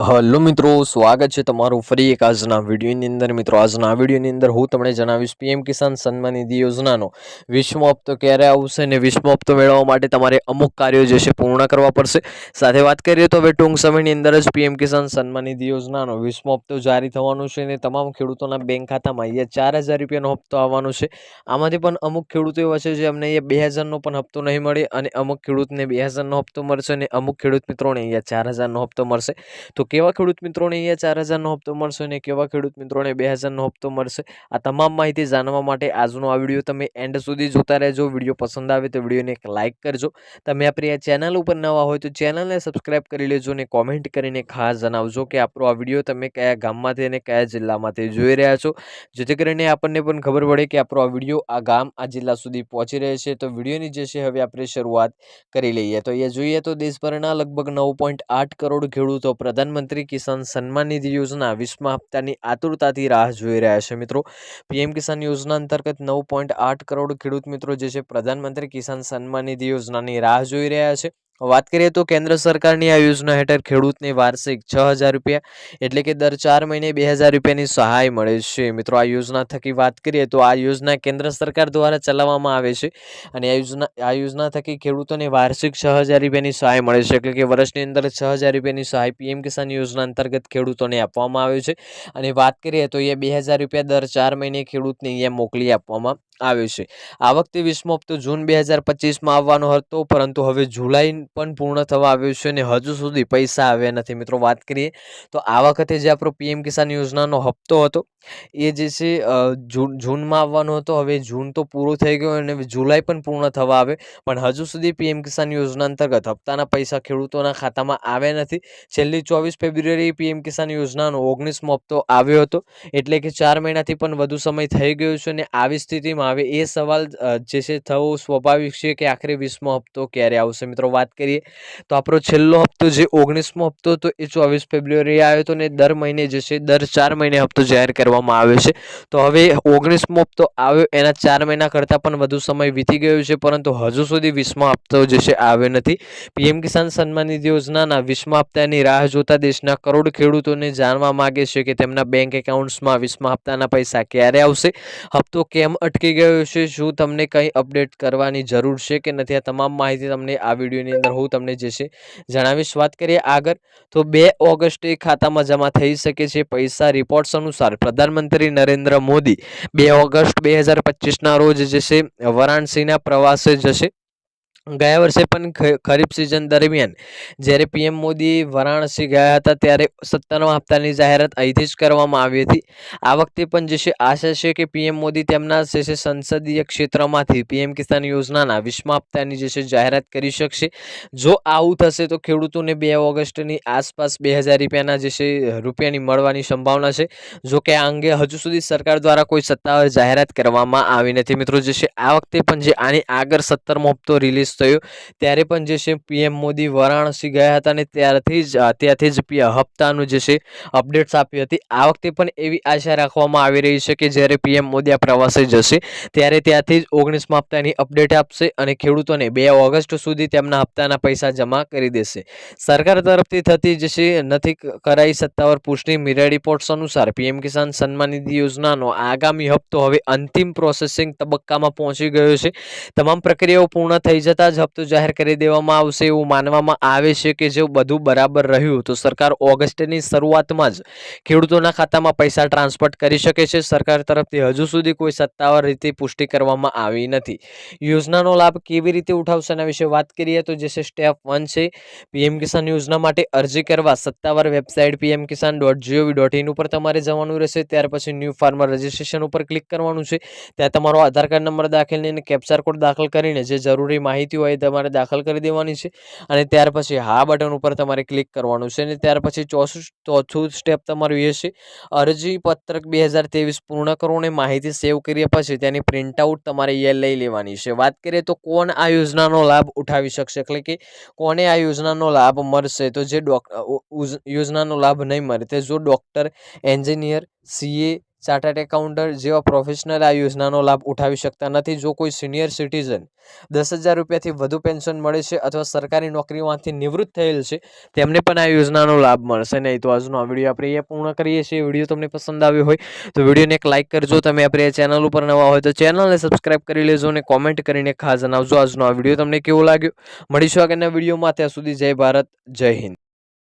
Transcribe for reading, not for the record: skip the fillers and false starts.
Hello મિત્રો, સ્વાગત છે તમારું ફરી એક આજના વિડીયોની અંદર। મિત્રો આજના વિડીયોની અંદર હું તમને જણાવીશ પીએમ કિસાન સન્માન નિધિ યોજનાનો 20મો હપ્તો ક્યારે આવશે અને 20મો હપ્તો મેળવવા માટે તમારે અમુક કાર્યો જે છે પૂર્ણ કરવા પડશે। સાથે વાત કરીએ તો હવે ટૂંક સમયની અંદર જ પીએમ કિસાન સન્માન નિધિ યોજનાનો 20મો હપ્તો જારી થવાનો છે અને તમામ ખેડૂતોના બેંક ખાતામાં અહીંયા 4000 રૂપિયાનો હપ્તો આવવાનો છે। આમાંથી પણ અમુક ખેડૂતો એવા છે જે અમને અહીંયા 2000નો પણ હપ્તો નહીં મળે અને અમુક ખેડૂતને 2000નો હપ્તો મળશે અને અમુક ખેડૂત મિત્રોને અહીંયા 4000નો હપ્તો મળશે। તો કેવા ખેડૂત મિત્રોને અહીંયા 4000નો હપ્તો મળશે અને કેવા ખેડૂત મિત્રોને 2000નો હપ્તો મળશે, આ તમામ માહિતી જાણવા માટે આજનો આ વિડીયો તમે એન્ડ સુધી જોતા રહેજો। વિડીયો પસંદ આવે તો વિડીયોને એક લાઇક કરજો। તમે આપણી આ ચેનલ ઉપર નવા હોય તો ચેનલને સબસ્ક્રાઇબ કરી લેજો અને કોમેન્ટ કરીને ખાસ જણાવજો કે આપણો આ વિડીયો તમે કયા ગામમાંથી અને કયા જિલ્લામાંથી જોઈ રહ્યા છો, જેથી કરીને આપણને પણ ખબર પડે કે આપણો આ વિડીયો આ ગામ આ જિલ્લા સુધી પહોંચી રહે છે। તો વિડીયોની જે છે હવે આપણે શરૂઆત કરી લઈએ। તો અહીંયા જોઈએ તો દેશભરના લગભગ 9.8 કરોડ ખેડૂતો પ્રધાનમંત્રી કિસાન સન્માન નિધિ યોજના 20મા હપ્તાની આતુરતાથી રાહ જોઈ રહ્યા છે। મિત્રો, પીએમ કિસાન યોજના અંતર્ગત 9.8 કરોડ ખેડૂત મિત્રો જે છે પ્રધાનમંત્રી કિસાન સન્માન નિધિ યોજનાની રાહ જોઈ રહ્યા છે। વાત કરીએ તો કેન્દ્ર સરકારની આ યોજના હેઠળ ખેડૂતને વાર્ષિક 6000 રૂપિયા એટલે કે દર 4 મહિને 2000 રૂપિયાની સહાય મળે છે। મિત્રો, આ યોજના થકી વાત કરીએ તો આ યોજના કેન્દ્ર સરકાર દ્વારા ચલાવવામાં આવે છે અને આ યોજના થકી ખેડૂતોને વાર્ષિક 6000 રૂપિયાની સહાય મળે છે, એટલે કે વર્ષની અંદર 6000 રૂપિયાની સહાય પીએમ કિસાન યોજના અંતર્ગત ખેડૂતોને આપવામાં આવે છે। અને વાત કરીએ તો એ 2000 રૂપિયા દર 4 મહિને ખેડૂતને અહીંયા મોકલી આપવામાં આવે છે। આ વખતે 20મો હપ્તો જૂન 2025માં આવવાનો હતો, પરંતુ હવે જુલાઈ પણ પૂર્ણ થવા આવ્યું છે અને હજુ સુધી પૈસા આવ્યા નથી। મિત્રો, વાત કરીએ તો આ વખતે જે આપણો પીએમ કિસાન યોજનાનો હપ્તો હતો એ જે છે જૂનમાં આવવાનો હતો। હવે જૂન તો પૂરો થઈ ગયો અને જુલાઈ પણ પૂર્ણ થવા આવે, પણ હજુ સુધી પીએમ કિસાન યોજના અંતર્ગત હપ્તાના પૈસા ખેડૂતોના ખાતામાં આવ્યા નથી। છેલ્લી 24 ફેબ્રુઆરી પીએમ કિસાન યોજનાનો 19મો હપ્તો આવ્યો હતો, એટલે કે 4 મહિનાથી પણ વધુ સમય થઈ ગયો છે અને આવી સ્થિતિમાં હવે એ સવાલ જે છે થવો સ્વાભાવિક છે કે આખરે 20મો હપ્તો ક્યારે આવશે। મિત્રો, વાત કરીએ તો આપણો છેલ્લો હપ્તો જે 19મો હપ્તો હતો એ 24 ફેબ્રુઆરી આવ્યો હતો અને દર મહિને જે છે દર 4 મહિને હપ્તો જાહેર કરવામાં આવે છે। તો હવે 19મો હપ્તો આવ્યો, એના 4 મહિના કરતાં પણ વધુ સમય વીતી ગયો છે, પરંતુ હજુ સુધી 20મો હપ્તો જે છે આવ્યો નથી। પીએમ કિસાન સન્માન નિધિ યોજનાના 20મા હપ્તાની રાહ જોતા દેશના કરોડ ખેડૂતોને જાણવા માંગે છે કે તેમના બેંક એકાઉન્ટ્સમાં 20મા હપ્તાના પૈસા ક્યારે આવશે, હપ્તો કેમ અટકી ગયો છે, શું તમને કંઈ અપડેટ કરવાની જરૂર છે કે નથી, આ તમામ માહિતી તમને આ વિડીયોની અંદર હું તમને જે છે જણાવીશ। વાત કરીએ આગળ તો 2 ઓગસ્ટે ખાતામાં જમા થઈ શકે છે પૈસા। રિપોર્ટ્સ અનુસાર પ્રધાનમંત્રી નરેન્દ્ર મોદી 2 ઓગસ્ટ 2025ના રોજ જે છે વારાણસીના પ્રવાસે જશે। ગયા વર્ષે પણ ખરીફ સિઝન દરમિયાન જ્યારે પીએમ મોદી વારાણસી ગયા હતા ત્યારે 17મા હપ્તાની જાહેરાત અહીંથી જ કરવામાં આવી હતી। આ વખતે પણ જે છે આશા છે કે પીએમ મોદી તેમના જે છે સંસદીય ક્ષેત્રમાંથી પીએમ કિસાન યોજનાના 20મા હપ્તાની જે છે જાહેરાત કરી શકશે। જો આવું થશે તો ખેડૂતોને 2 ઓગસ્ટની આસપાસ 2000 રૂપિયાની મળવાની સંભાવના છે। જો કે આ અંગે હજુ સુધી સરકાર દ્વારા કોઈ સત્તાવાર જાહેરાત કરવામાં આવી નથી। મિત્રો, જે છે આ વખતે પણ જે આની આગળ 17મો હપ્તો રિલીઝ થયો ત્યારે પણ જે છે પીએમ મોદી વારાણસી ગયા હતા અને ત્યાંથી જ હપ્તાનું જે છે અપડેટ્સ આપી હતી। આ વખતે પણ એવી આશા રાખવામાં આવી રહી છે કે જ્યારે પીએમ મોદી આ પ્રવાસે જશે ત્યારે ત્યાંથી જ 19મા હપ્તાની અપડેટ આપશે અને ખેડૂતોને 2 ઓગસ્ટ સુધી તેમના હપ્તાના પૈસા જમા કરી દેશે। સરકાર તરફથી થતી જે છે નથી કરાઈ સત્તાવાર પુષ્ટિ। મીડિયા રિપોર્ટ્સ અનુસાર પીએમ કિસાન સન્માન નિધિ યોજનાનો આગામી હપ્તો હવે અંતિમ પ્રોસેસિંગ તબક્કામાં પહોંચી ગયો છે। તમામ પ્રક્રિયાઓ પૂર્ણ થઈ જતા જ હપ્તો જાહેર કરી દેવામાં આવશે એવું માનવામાં આવે છે કે જો બધું બરાબર રહ્યું તો સરકાર ઓગસ્ટની શરૂઆતમાં જ ખેડૂતોના ખાતામાં પૈસા ટ્રાન્સફર કરી શકે છે। સરકાર તરફથી હજુ સુધી કોઈ સત્તાવાર રીતે પુષ્ટિ કરવામાં આવી નથી। યોજનાનો લાભ કેવી રીતે ઉઠાવશે એના વિશે વાત કરીએ તો જે છે સ્ટેપ 1 છે પીએમ કિસાન યોજના માટે અરજી કરવા સત્તાવાર વેબસાઇટ pmkisan.gov.in ઉપર તમારે જવાનું રહેશે। ત્યાર પછી ન્યૂ ફાર્મર રજિસ્ટ્રેશન ઉપર ક્લિક કરવાનું છે। ત્યાં તમારો આધાર કાર્ડ નંબર દાખલ કરીને કેપ્ચર કોડ દાખલ કરીને જે જરૂરી માહિતી હોય તમારે દાખલ કરી દેવાની છે અને ત્યાર પછી હા બટન ઉપર તમારે ક્લિક કરવાનું છે અને ત્યાર પછી ચોથું સ્ટેપ તમારું એ છે અરજી પત્રક 2023 પૂર્ણ કરો અને માહિતી સેવ કર્યા પછી તેની પ્રિન્ટઆઉટ તમારે એ લઈ લેવાની છે। વાત કરીએ તો કોણ આ યોજનાનો લાભ ઉઠાવી શકશે, એટલે કે કોને આ યોજનાનો લાભ મળશે, તો જે યોજનાનો લાભ નહીં મળે તે જો doctor, engineer, CA, chartered accountant જેવા પ્રોફેશનલ આ યોજનાનો લાભ ઉઠાવી શકતા નથી. જો કોઈ સિનિયર સિટીઝન 10,000 રૂપિયાથી વધુ પેન્શન મળે છે અથવા સરકારી નોકરીમાંથી નિવૃત્ત થયેલ છે તેમને પણ આ યોજનાનો લાભ મળશે નહીં. તો આજનો આ વિડીયો આપણે અહીંયા પૂર્ણ કરીએ છીએ. વિડીયો તમને પસંદ આવ્યો હોય તો વિડીયોને એક લાઇક કરજો. તમે આપણે આ ચેનલ ઉપર નવા હોય તો ચેનલને સબસ્ક્રાઇબ કરી લેજો અને કોમેન્ટ કરીને ખાસ જણાવજો આજનો આ વિડીયો તમને કેવો લાગ્યો. મળીશું આગળના વિડીયોમાં. ત્યાં સુધી જય ભારત, જય હિન્દ.